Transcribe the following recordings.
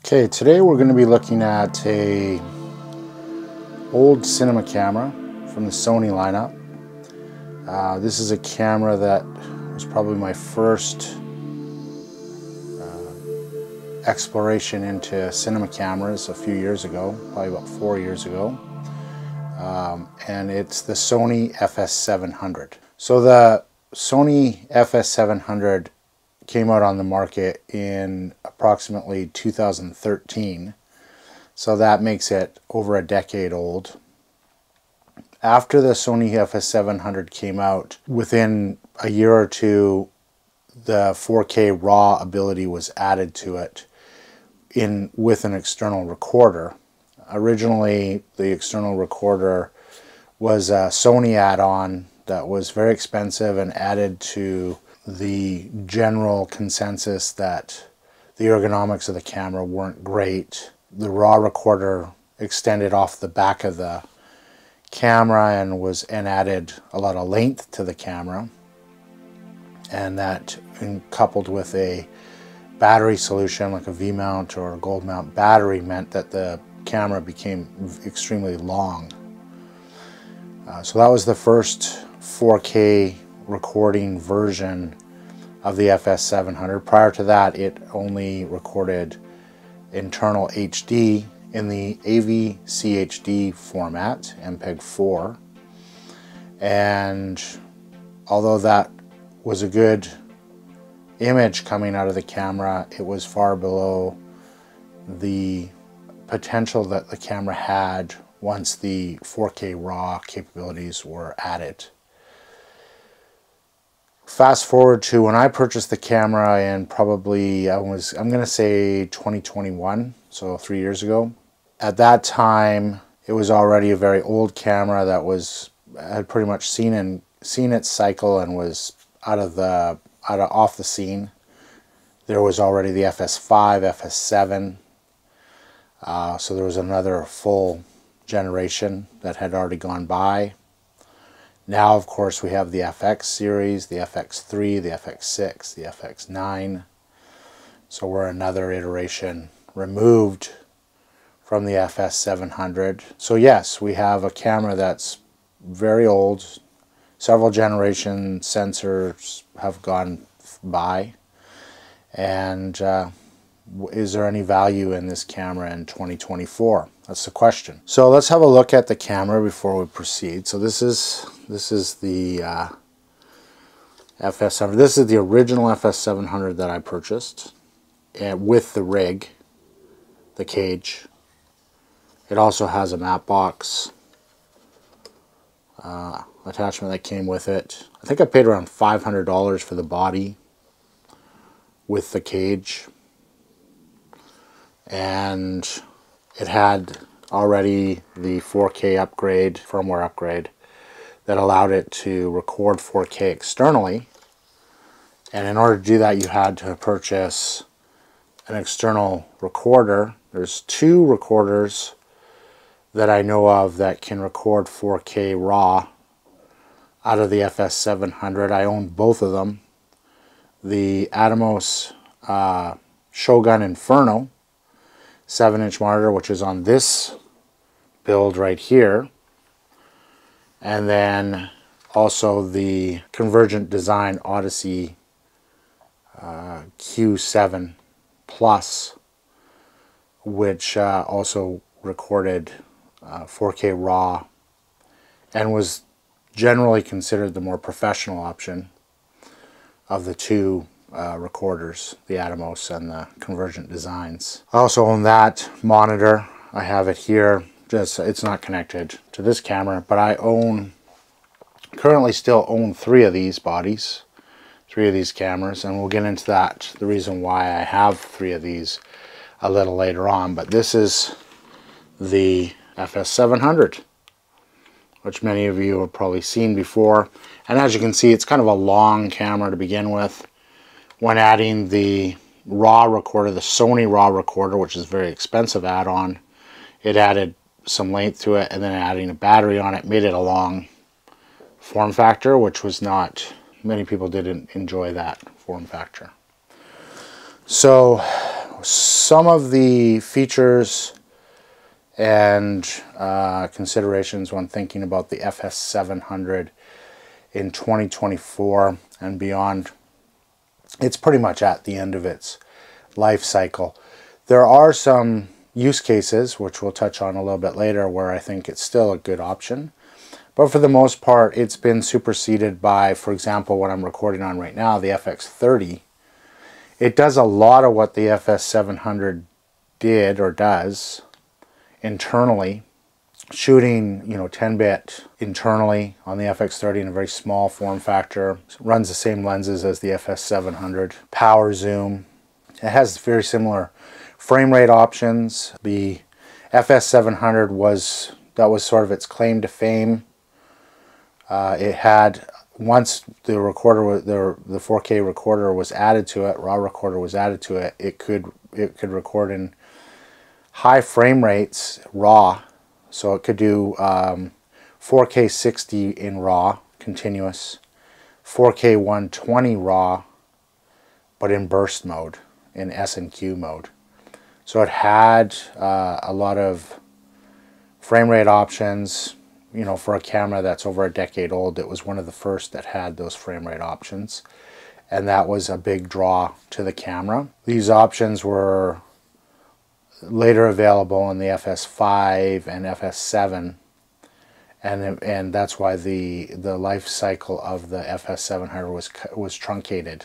Okay, today we're going to be looking at a old cinema camera from the Sony lineup. This is a camera that was probably my first exploration into cinema cameras a few years ago, probably about 4 years ago. And it's the Sony FS700. So the Sony FS700 came out on the market in approximately 2013, so that makes it over a decade old. After the Sony FS700 came out, within a year or two, the 4K RAW ability was added to it with an external recorder. Originally, the external recorder was a Sony add-on that was very expensive and added to the general consensus that the ergonomics of the camera weren't great. The RAW recorder extended off the back of the camera and added a lot of length to the camera, and that, coupled with a battery solution like a V-mount or a gold mount battery, meant that the camera became extremely long. So that was the first 4K recording version of the FS700. Prior to that, it only recorded internal HD in the AV-CHD format, MPEG-4. And although that was a good image coming out of the camera, it was far below the potential that the camera had once the 4K RAW capabilities were added. Fast forward to when I purchased the camera in probably, I'm going to say 2021, so 3 years ago. At that time, it was already a very old camera that had pretty much seen its cycle and was off the scene. There was already the FS5, FS7, so there was another full generation that had already gone by. Now, of course, we have the FX series, the FX3, the FX6, the FX9. So we're another iteration removed from the FS700. So yes, we have a camera that's very old. Several generations sensors have gone by. And is there any value in this camera in 2024? That's the question. So let's have a look at the camera before we proceed. So this is the FS700. This is the original FS700 that I purchased, with the rig, the cage. It also has a matte box attachment that came with it. I think I paid around $500 for the body with the cage, and it had already the 4K upgrade, firmware upgrade, that allowed it to record 4K externally. And in order to do that, you had to purchase an external recorder. There's two recorders that I know of that can record 4K RAW out of the FS700. I own both of them. The Atomos Shogun Inferno 7-inch monitor, which is on this build right here, and then also the Convergent Design Odyssey Q7 Plus, which also recorded 4K RAW and was generally considered the more professional option of the two recorders, the Atomos and the Convergent Designs. I also own that monitor. I have it here. It's not connected to this camera, but I currently still own 3 of these bodies, 3 of these cameras, and we'll get into that, the reason why I have 3 of these a little later on. But this is the FS700, which many of you have probably seen before. And as you can see, it's kind of a long camera to begin with. When adding the RAW recorder, the Sony RAW recorder, which is a very expensive add-on, it added some length to it, and then adding a battery on it made it a long form factor, which was not, many people didn't enjoy that form factor. So Some of the features and considerations when thinking about the FS700 in 2024 and beyond, it's pretty much at the end of its life cycle. There are some use cases, which we'll touch on a little bit later, where I think it's still a good option. But for the most part, it's been superseded by, for example, what I'm recording on right now, the FX30. It does a lot of what the FS700 did or does internally, shooting 10-bit internally on the FX30 in a very small form factor. Runs the same lenses as the FS700. Power zoom. It has very similar frame rate options. The FS700 was sort of its claim to fame. It had, once the recorder, the 4K recorder was added to it, raw recorder was added to it, it could record in high frame rates raw. So it could do 4K 60 in raw, continuous, 4K 120 raw, but in burst mode, in S&Q mode. So it had a lot of frame rate options. For a camera that's over a decade old, it was one of the first that had those frame rate options, and that was a big draw to the camera. These options were later available in the FS5 and FS7, and that's why the life cycle of the FS700 was truncated,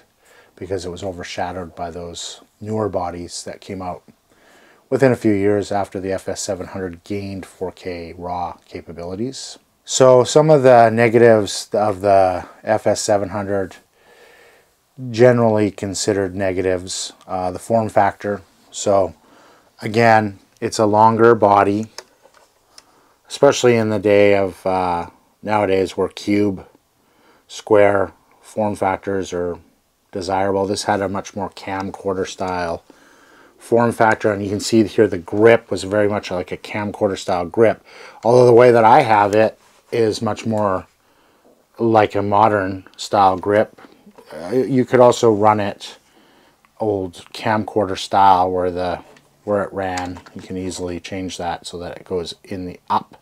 because it was overshadowed by those newer bodies that came out within a few years after the FS700 gained 4K RAW capabilities. So some of the negatives of the FS700, generally considered negatives, the form factor. So again, it's a longer body, especially in the day of nowadays where cube, square form factors are desirable. This had a much more camcorder style form factor, and you can see here the grip was very much like a camcorder style grip, although the way that I have it is much more like a modern style grip. You could also run it old camcorder style where it ran. You can easily change that so that it goes in the up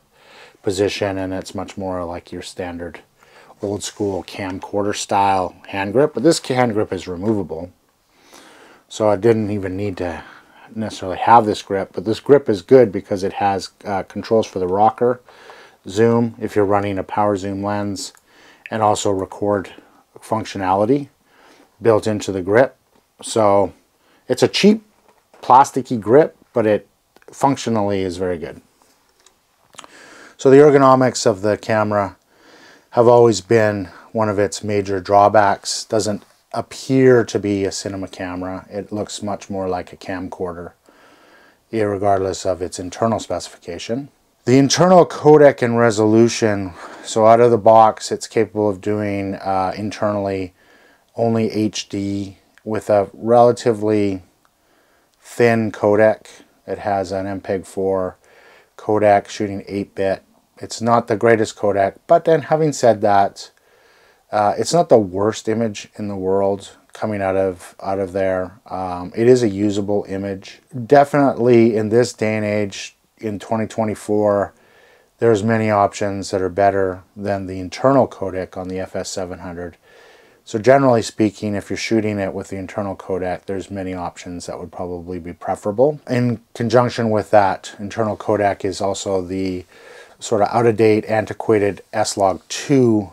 position, and it's much more like your standard old school camcorder style hand grip. But this hand grip is removable, so I didn't even need to necessarily have this grip. But this grip is good because it has controls for the rocker, zoom if you're running a power zoom lens, and also record functionality built into the grip. So it's a cheap plasticky grip, but it functionally is very good. So the ergonomics of the camera have always been one of its major drawbacks. Doesn't appear to be a cinema camera. It looks much more like a camcorder, irregardless of its internal specification. The internal codec and resolution, so out of the box it's capable of doing internally only HD with a relatively thin codec. It has an MPEG-4 codec shooting 8-bit. It's not the greatest codec, but then having said that, it's not the worst image in the world coming out of there. It is a usable image. Definitely in this day and age, in 2024, there's many options that are better than the internal codec on the FS700. So generally speaking, if you're shooting it with the internal codec, there's many options that would probably be preferable. In conjunction with that internal codec is also the sort of out-of-date, antiquated S-Log2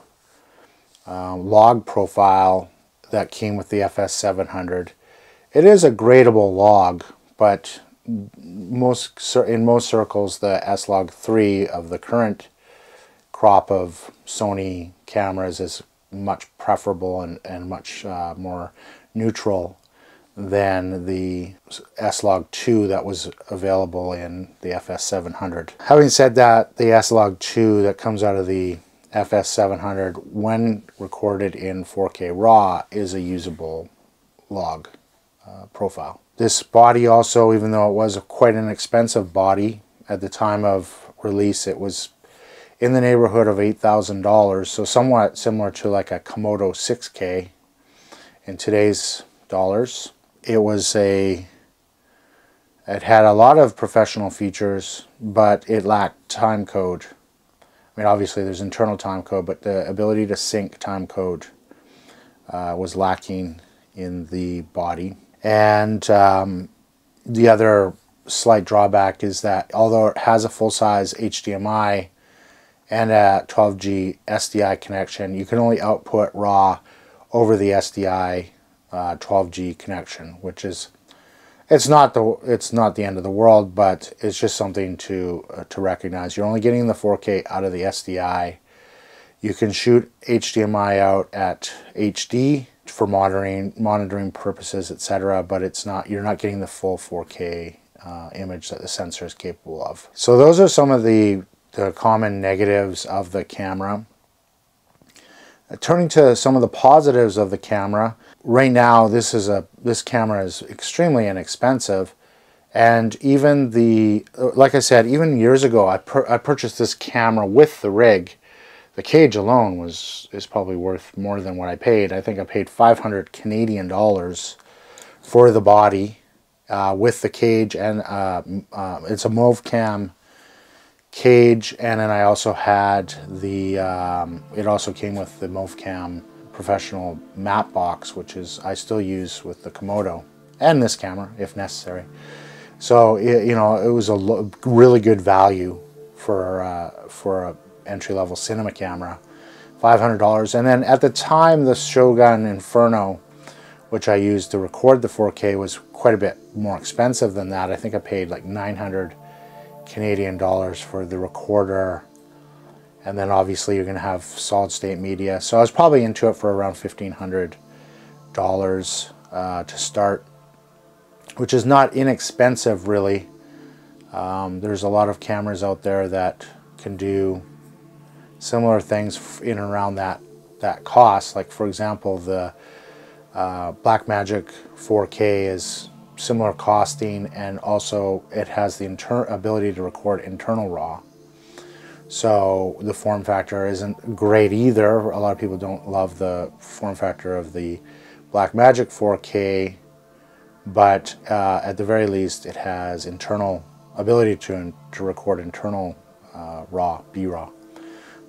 log profile that came with the FS700. It is a gradable log, but in most circles, the S-Log3 of the current crop of Sony cameras is much preferable and much more neutral than the S-Log2 that was available in the FS700. Having said that, the S-Log2 that comes out of the FS700, when recorded in 4K RAW, is a usable log profile. This body also, even though it was quite an expensive body at the time of release, it was in the neighborhood of $8,000, so somewhat similar to like a Komodo 6K in today's dollars. It was a It had a lot of professional features, but it lacked timecode. I mean, obviously there's internal timecode, but the ability to sync timecode was lacking in the body. And the other slight drawback is that although it has a full-size HDMI and a 12G SDI connection, you can only output RAW over the SDI 12G connection, which is it's not the end of the world, but it's just something to recognize. You're only getting the 4K out of the SDI. You can shoot HDMI out at HD for monitoring purposes, etc., but you're not getting the full 4K image that the sensor is capable of. So those are some of the common negatives of the camera. Turning to some of the positives of the camera, right now this camera is extremely inexpensive, and even like I said, even years ago I purchased this camera with the rig. The cage alone is probably worth more than what I paid. I think I paid 500 Canadian dollars for the body with the cage, and it's a MovCam cage, and then I also had it also came with the MovCam professional matte box, which I still use with the Komodo and this camera if necessary. So it was a really good value for a entry-level cinema camera, $500. And then at the time, the Shogun Inferno, which I used to record the 4K, was quite a bit more expensive than that. I think I paid like 900 Canadian dollars for the recorder, and then obviously you're going to have solid state media, so I was probably into it for around $1,500 to start, which is not inexpensive really. There's a lot of cameras out there that can do similar things in and around that cost. Like for example, the Blackmagic 4K is similar costing, and also it has the ability to record internal RAW. So the form factor isn't great either. A lot of people don't love the form factor of the Blackmagic 4K, but at the very least it has internal ability to record internal RAW, B-RAW.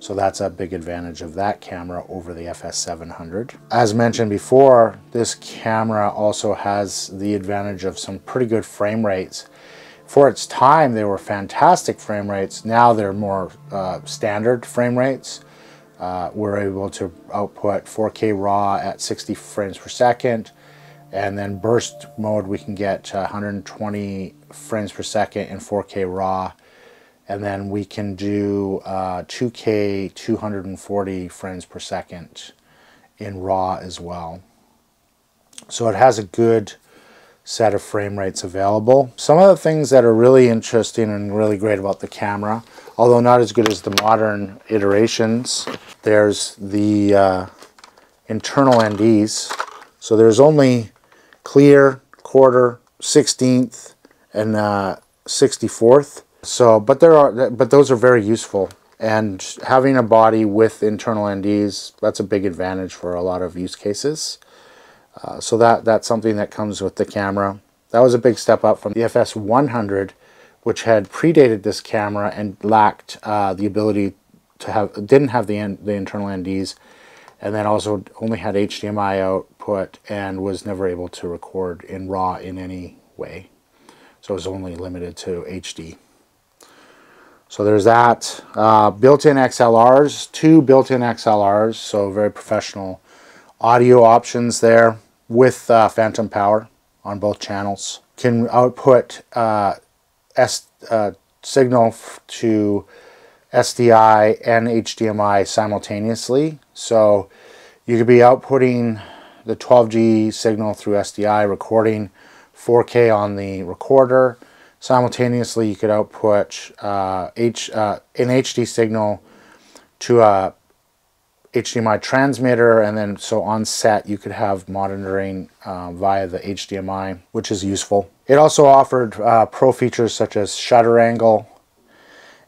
So that's a big advantage of that camera over the FS700. As mentioned before, this camera also has the advantage of some pretty good frame rates. For its time, they were fantastic frame rates. Now they're more standard frame rates. We're able to output 4K RAW at 60 frames per second, and then burst mode we can get 120 frames per second in 4K RAW. And then we can do 2K 240 frames per second in RAW as well. So it has a good set of frame rates available. Some of the things that are really interesting and really great about the camera, although not as good as the modern iterations, there's the internal NDs. So there's only clear, quarter, 16th, and 64th. So, but those are very useful, and having a body with internal NDs, that's a big advantage for a lot of use cases. So that's something that comes with the camera. That was a big step up from the FS100, which had predated this camera and lacked the ability to didn't have the internal NDs, and then also only had HDMI output and was never able to record in RAW in any way. So it was only limited to HD. So there's that. Built-in XLRs, 2 built-in XLRs, so very professional audio options there with phantom power on both channels. Can output signal to SDI and HDMI simultaneously. So you could be outputting the 12G signal through SDI, recording 4K on the recorder. Simultaneously, you could output an HD signal to a HDMI transmitter, and then so on set you could have monitoring via the HDMI, which is useful. It also offered pro features such as shutter angle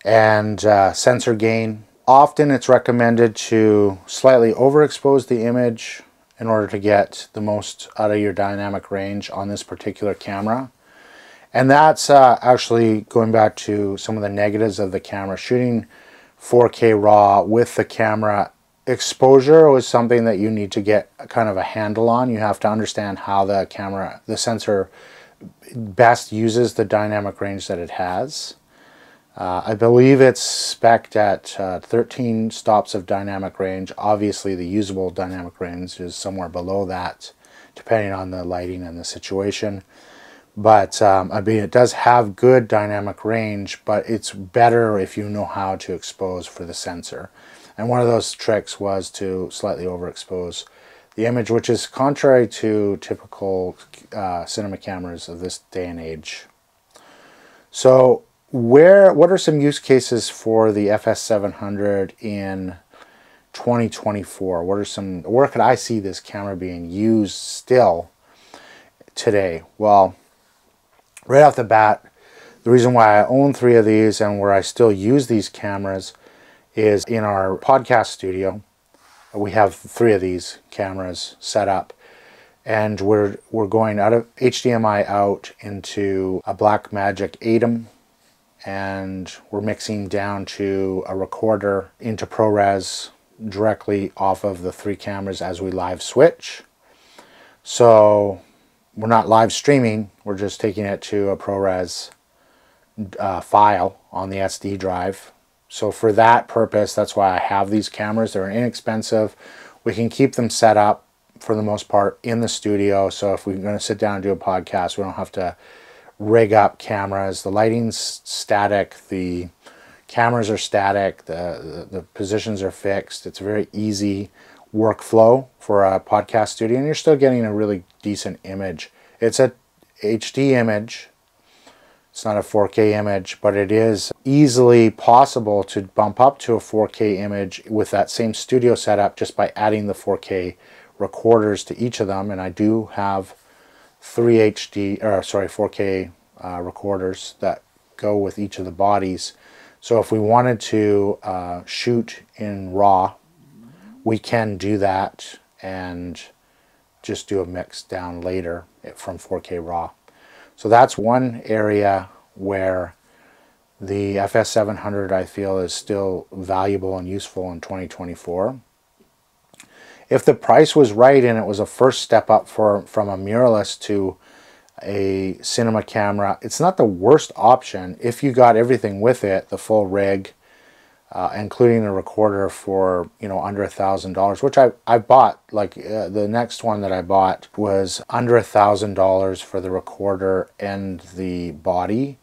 and sensor gain. Often it's recommended to slightly overexpose the image in order to get the most out of your dynamic range on this particular camera. And that's actually going back to some of the negatives of the camera. Shooting 4K RAW with the camera exposure was something that you need to get kind of a handle on. You have to understand how the sensor best uses the dynamic range that it has. I believe it's spec'd at 13 stops of dynamic range. Obviously the usable dynamic range is somewhere below that, depending on the lighting and the situation. But I mean, it does have good dynamic range, but it's better if you know how to expose for the sensor. And one of those tricks was to slightly overexpose the image, which is contrary to typical cinema cameras of this day and age. So what are some use cases for the FS700 in 2024? Where could I see this camera being used still today? Well, right off the bat, the reason why I own 3 of these and where I still use these cameras is in our podcast studio. We have 3 of these cameras set up, and we're going out of HDMI out into a Blackmagic ATEM, and we're mixing down to a recorder into ProRes directly off of the 3 cameras as we live switch. So we're not live streaming, we're just taking it to a ProRes file on the SD drive. So for that purpose, that's why I have these cameras. They're inexpensive. We can keep them set up for the most part in the studio. So if we're going to sit down and do a podcast, we don't have to rig up cameras. The lighting's static, the cameras are static, the positions are fixed. It's a very easy workflow for a podcast studio, and you're still getting a really decent image. It's a HD image. It's not a 4K image, but it is easily possible to bump up to a 4K image with that same studio setup just by adding the 4K recorders to each of them. And I do have 4K recorders that go with each of the bodies. So if we wanted to shoot in RAW, we can do that and just do a mix down later from 4K RAW. So that's one area where the FS700 I feel is still valuable and useful in 2024. If the price was right and it was a first step up from a mirrorless to a cinema camera, it's not the worst option if you got everything with it, the full rig, including a recorder for, you know, under $1,000, which I bought. Like the next one that I bought was under $1,000 for the recorder and the body,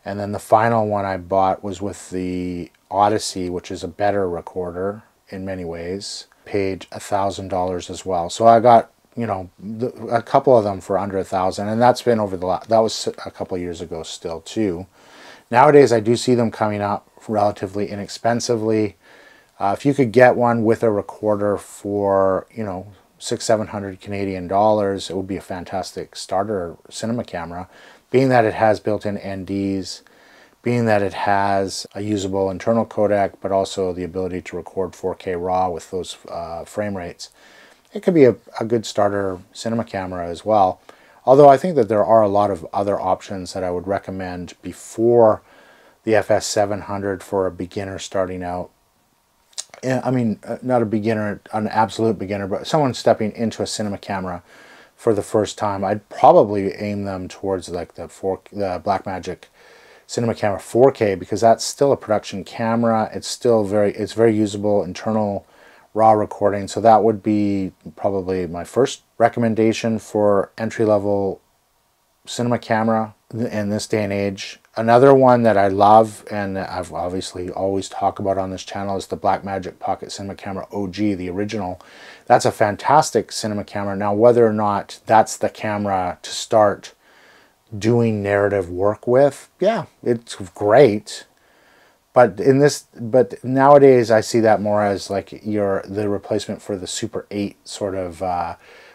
and then the final one I bought was with the Odyssey, which is a better recorder in many ways. Paid $1,000 as well. So I got, you know, a couple of them for under $1,000, and that's been over that was a couple of years ago still too. Nowadays I do see them coming up relatively inexpensively. If you could get one with a recorder for, you know, $600-700 Canadian dollars, it would be a fantastic starter cinema camera, being that it has built-in NDs, being that it has a usable internal codec, but also the ability to record 4K RAW with those frame rates. It could be a good starter cinema camera as well. Although I think that there are a lot of other options that I would recommend before the FS700 for a beginner starting out. I mean, not a beginner, an absolute beginner, but someone stepping into a cinema camera for the first time. I'd probably aim them towards like the Blackmagic Cinema Camera 4K, because that's still a production camera. It's still very usable internal RAW recording. So that would be probably my first recommendation for entry-level cinema camera in this day and age. Another one that I love, and I've obviously always talk about on this channel, is the Blackmagic Pocket Cinema Camera OG, the original. That's a fantastic cinema camera. Now, whether or not that's the camera to start doing narrative work with, yeah, it's great. But nowadays I see that more as like the replacement for the Super 8 sort of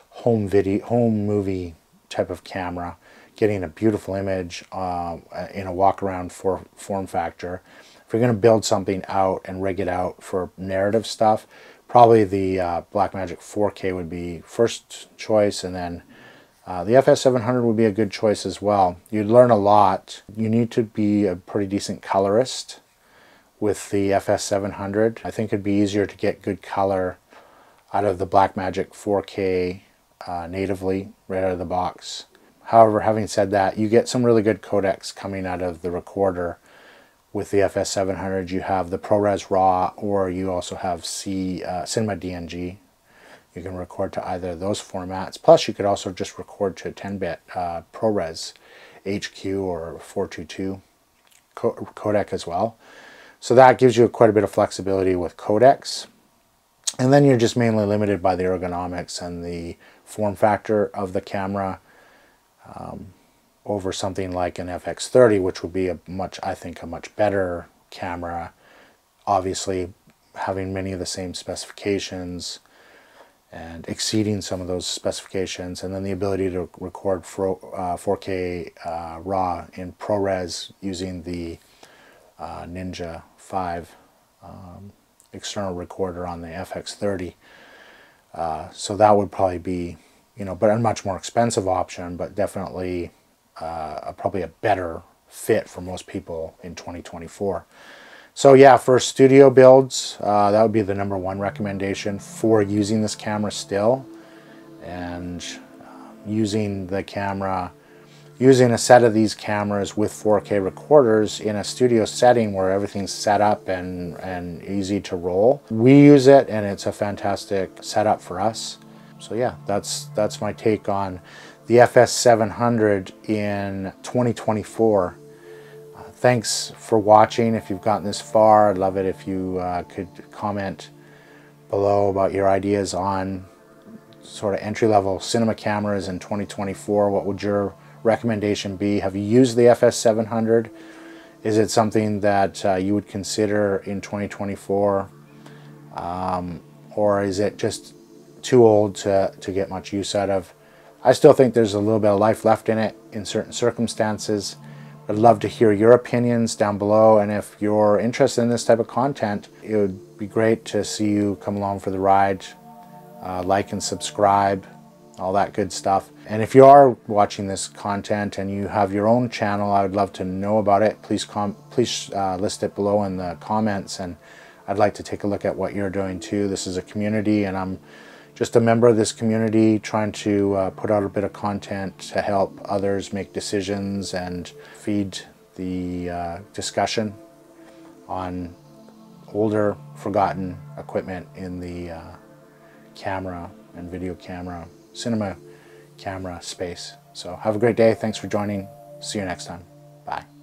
home movie type of camera, getting a beautiful image in a walk-around form factor. If you're going to build something out and rig it out for narrative stuff, probably the Blackmagic 4K would be first choice, and then The FS700 would be a good choice as well. You'd learn a lot. You need to be a pretty decent colorist with the FS700. I think it'd be easier to get good color out of the Blackmagic 4K natively right out of the box. However, having said that, you get some really good codecs coming out of the recorder. With the FS700, you have the ProRes RAW, or you also have Cinema DNG. You can record to either of those formats. Plus, you could also just record to 10-bit ProRes HQ or 422 codec as well. So that gives you quite a bit of flexibility with codecs. And then you're just mainly limited by the ergonomics and the form factor of the camera over something like an FX30, which would be I think a much better camera, obviously having many of the same specifications and exceeding some of those specifications, and then the ability to record 4K RAW in ProRes using the Ninja 5 external recorder on the FX30. So that would probably be, but a much more expensive option, but definitely probably a better fit for most people in 2024. So yeah, for studio builds, that would be the #1 recommendation for using this camera still, and using a set of these cameras with 4K recorders in a studio setting where everything's set up and easy to roll. We use it, and it's a fantastic setup for us. So yeah, that's my take on the FS700 in 2024. Thanks for watching. If you've gotten this far, I'd love it if you could comment below about your ideas on sort of entry-level cinema cameras in 2024. What would your recommendation be? Have you used the FS700? Is it something that you would consider in 2024? Or is it just too old to get much use out of? I still think there's a little bit of life left in it in certain circumstances. I'd love to hear your opinions down below, and if you're interested in this type of content, it would be great to see you come along for the ride. Like and subscribe, all that good stuff. And if you are watching this content and you have your own channel, I would love to know about it. Please list it below in the comments, and I'd like to take a look at what you're doing too. This is a community, and I'm just a member of this community trying to put out a bit of content to help others make decisions and feed the discussion on older, forgotten equipment in the camera and video camera, cinema camera space. So have a great day. Thanks for joining. See you next time. Bye.